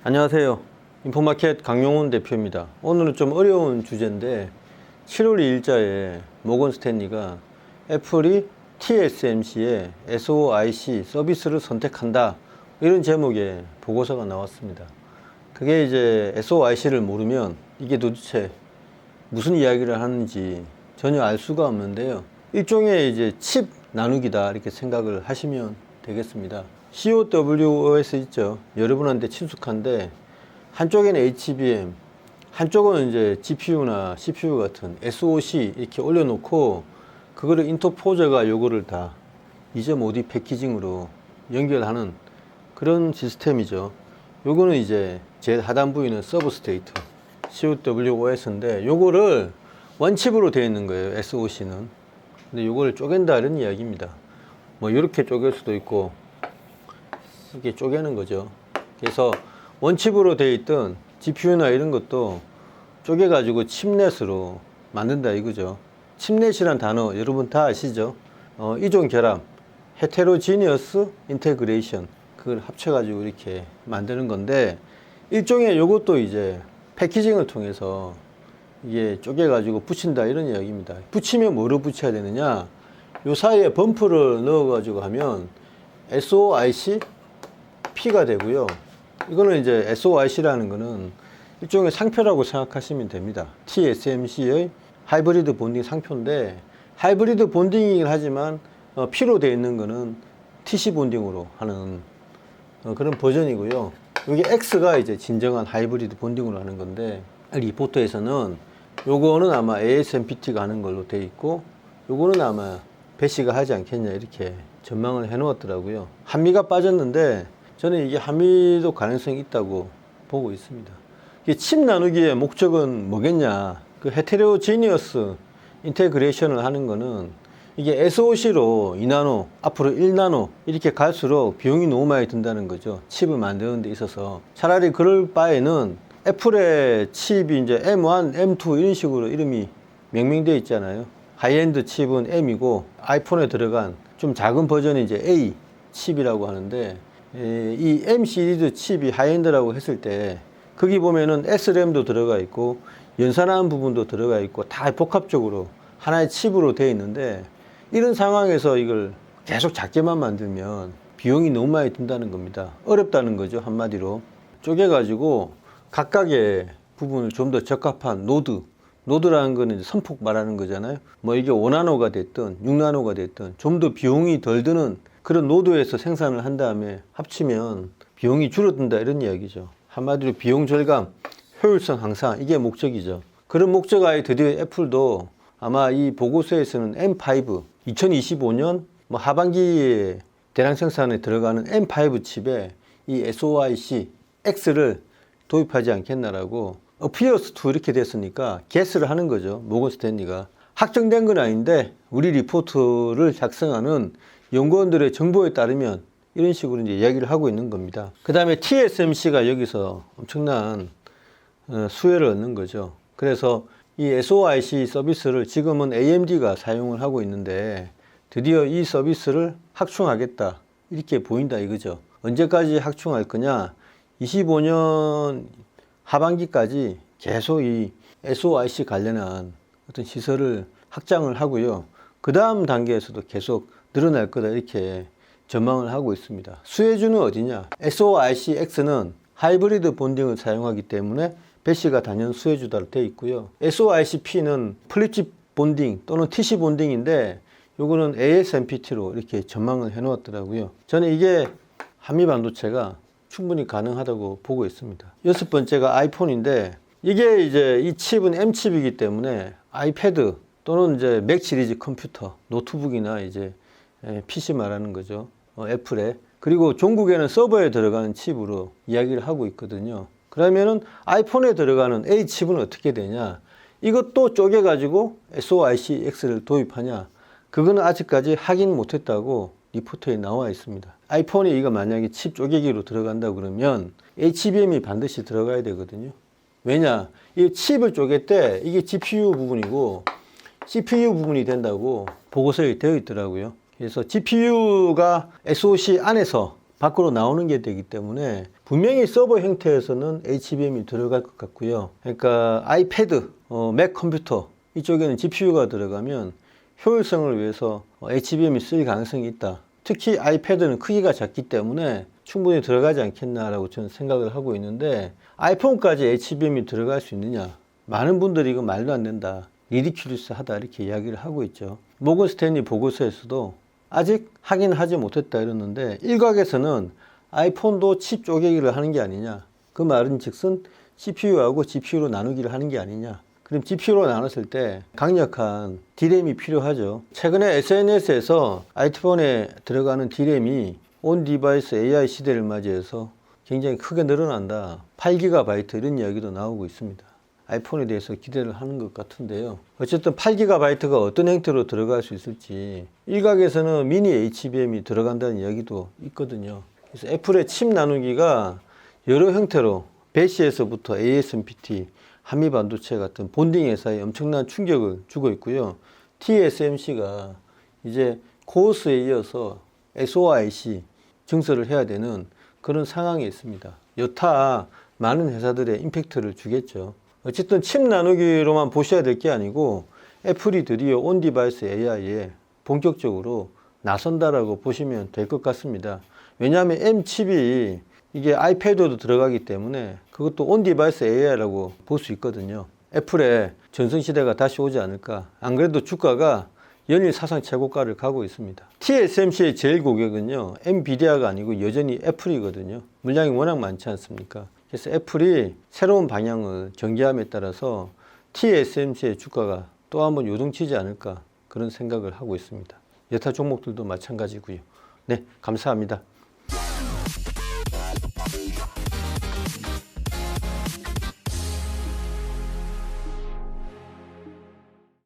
안녕하세요. 인포마켓 강용훈 대표입니다. 오늘은 좀 어려운 주제인데 7월 2일자에 모건 스탠리가 애플이 TSMC의 SOIC 서비스를 선택한다, 이런 제목의 보고서가 나왔습니다. 그게 이제 SOIC를 모르면 이게 도대체 무슨 이야기를 하는지 전혀 알 수가 없는데요. 일종의 이제 칩 나누기다, 이렇게 생각을 하시면 되겠습니다. COWOS 있죠. 여러분한테 친숙한데, 한쪽에는 HBM, 한쪽은 이제 GPU나 CPU 같은 SoC 이렇게 올려놓고, 그거를 인터포저가 요거를 다 2.5D 패키징으로 연결하는 그런 시스템이죠. 요거는 이제 제일 하단 부위는 서브스트레이트 COWOS인데, 요거를 원칩으로 되어 있는 거예요, SoC는. 근데 요거를 쪼갠다, 이런 이야기입니다. 뭐 이렇게 쪼갤 수도 있고 이렇게 쪼개는 거죠. 그래서 원칩으로 되어 있던 GPU나 이런 것도 쪼개가지고 칩넷으로 만든다, 이거죠. 칩넷이란 단어 여러분 다 아시죠? 이종 결합, 헤테로지니어스 인테그레이션, 그걸 합쳐가지고 이렇게 만드는 건데, 일종의 요것도 이제 패키징을 통해서 이게 쪼개가지고 붙인다, 이런 이야기입니다. 붙이면 뭐로 붙여야 되느냐? 요 사이에 범프를 넣어가지고 하면 SOIC P가 되고요. 이거는 이제 SOIC라는 거는 일종의 상표라고 생각하시면 됩니다. TSMC의 하이브리드 본딩 상표인데, 하이브리드 본딩이긴 하지만 P로 되어 있는 거는 TC 본딩으로 하는 그런 버전이고요. 여기 X가 이제 진정한 하이브리드 본딩으로 하는 건데, 리포트에서는 요거는 아마 ASMPT가 하는 걸로 되어 있고, 요거는 아마 배시가 하지 않겠냐, 이렇게 전망을 해 놓았더라고요. 한미가 빠졌는데 저는 이게 한미도 가능성이 있다고 보고 있습니다. 칩 나누기의 목적은 뭐겠냐? 그 헤테로지니어스 인테그레이션을 하는 거는, 이게 SOC로 2나노, 앞으로 1나노 이렇게 갈수록 비용이 너무 많이 든다는 거죠. 칩을 만드는 데 있어서. 차라리 그럴 바에는 애플의 칩이 이제 M1, M2 이런 식으로 이름이 명명되어 있잖아요. 하이엔드 칩은 M이고, 아이폰에 들어간 좀 작은 버전이 이제 A 칩이라고 하는데, 이 M 시리즈 칩이 하이엔드라고 했을 때 거기 보면은 SRAM도 들어가 있고 연산하는 부분도 들어가 있고 다 복합적으로 하나의 칩으로 되어 있는데, 이런 상황에서 이걸 계속 작게만 만들면 비용이 너무 많이 든다는 겁니다. 어렵다는 거죠, 한마디로. 쪼개가지고 각각의 부분을 좀 더 적합한 노드라는 거는 선폭 말하는 거잖아요. 뭐 이게 5나노가 됐든 6나노가 됐든 좀 더 비용이 덜 드는 그런 노드에서 생산을 한 다음에 합치면 비용이 줄어든다, 이런 이야기죠. 한마디로 비용 절감, 효율성 향상, 이게 목적이죠. 그런 목적하에 드디어 애플도 아마 이 보고서에서는 M5, 2025년 뭐 하반기에 대량 생산에 들어가는 M5 칩에 이 SOIC X를 도입하지 않겠나라고, 어피어스2 이렇게 됐으니까 게스를 하는 거죠, 모건 스탠리가. 확정된 건 아닌데 우리 리포트를 작성하는 연구원들의 정보에 따르면 이런 식으로 이제 이야기를 하고 있는 겁니다. 그 다음에 TSMC가 여기서 엄청난 수혜를 얻는 거죠. 그래서 이 SOIC 서비스를 지금은 AMD가 사용을 하고 있는데, 드디어 이 서비스를 확충하겠다, 이렇게 보인다, 이거죠. 언제까지 확충할 거냐? 25년 하반기까지 계속 이 SOIC 관련한 어떤 시설을 확장을 하고요. 그 다음 단계에서도 계속 늘어날 거다, 이렇게 전망을 하고 있습니다. 수혜주는 어디냐? SOIC X는 하이브리드 본딩을 사용하기 때문에 배시가 단연 수혜주다로 되어 있고요. SOIC P는 플립칩 본딩 또는 TC 본딩인데, 요거는 ASMPT로 이렇게 전망을 해 놓았더라고요. 저는 이게 한미 반도체가 충분히 가능하다고 보고 있습니다. 여섯 번째가 아이폰인데, 이게 이제 이 칩은 M칩이기 때문에 아이패드 또는 이제 맥 시리즈 컴퓨터, 노트북이나 이제 PC 말하는 거죠. 애플에. 그리고 종국에는 서버에 들어가는 칩으로 이야기를 하고 있거든요. 그러면은 아이폰에 들어가는 A 칩은 어떻게 되냐? 이것도 쪼개가지고 SOIC X를 도입하냐? 그거는 아직까지 확인 못했다고 리포트에 나와 있습니다. 아이폰이 이거 만약에 칩 쪼개기로 들어간다 그러면 HBM이 반드시 들어가야 되거든요. 왜냐? 이 칩을 쪼갤 때 이게 GPU 부분이고 CPU 부분이 된다고 보고서에 되어 있더라고요. 그래서 GPU가 SoC 안에서 밖으로 나오는 게 되기 때문에 분명히 서버 형태에서는 HBM이 들어갈 것 같고요. 그러니까 아이패드, 맥 컴퓨터 이쪽에는 GPU가 들어가면 효율성을 위해서 HBM이 쓸 가능성이 있다. 특히 아이패드는 크기가 작기 때문에 충분히 들어가지 않겠나라고 저는 생각을 하고 있는데, 아이폰까지 HBM이 들어갈 수 있느냐? 많은 분들이 이거 말도 안 된다, 리디큐리스하다 이렇게 이야기를 하고 있죠. 모건 스탠리 보고서에서도 아직 확인하지 못했다 이러는데, 일각에서는 아이폰도 칩 쪼개기를 하는 게 아니냐, 그 말은 즉슨 CPU하고 GPU로 나누기를 하는 게 아니냐. 그럼 GPU로 나눴을 때 강력한 D램이 필요하죠. 최근에 SNS에서 아이폰에 들어가는 D램이 온 디바이스 AI 시대를 맞이해서 굉장히 크게 늘어난다, 8GB 이런 이야기도 나오고 있습니다. 아이폰에 대해서 기대를 하는 것 같은데요. 어쨌든 8GB가 어떤 형태로 들어갈 수 있을지, 일각에서는 미니 HBM이 들어간다는 이야기도 있거든요. 그래서 애플의 칩 나누기가 여러 형태로 배시에서부터 ASMPT, 한미반도체 같은 본딩 회사에 엄청난 충격을 주고 있고요. TSMC가 이제 코어스에 이어서 SOIC 증설을 해야 되는 그런 상황에 있습니다. 여타 많은 회사들의 임팩트를 주겠죠. 어쨌든 칩 나누기로만 보셔야 될 게 아니고, 애플이 드디어 온 디바이스 AI에 본격적으로 나선다라고 보시면 될 것 같습니다. 왜냐하면 M 칩이 이게 아이패드도 들어가기 때문에 그것도 온 디바이스 AI라고 볼 수 있거든요. 애플의 전성시대가 다시 오지 않을까. 안 그래도 주가가 연일 사상 최고가를 가고 있습니다. TSMC의 제일 고객은요, 엔비디아가 아니고 여전히 애플이거든요. 물량이 워낙 많지 않습니까? 그래서 애플이 새로운 방향을 전개함에 따라서 TSMC의 주가가 또 한번 요동치지 않을까, 그런 생각을 하고 있습니다. 여타 종목들도 마찬가지고요. 네, 감사합니다.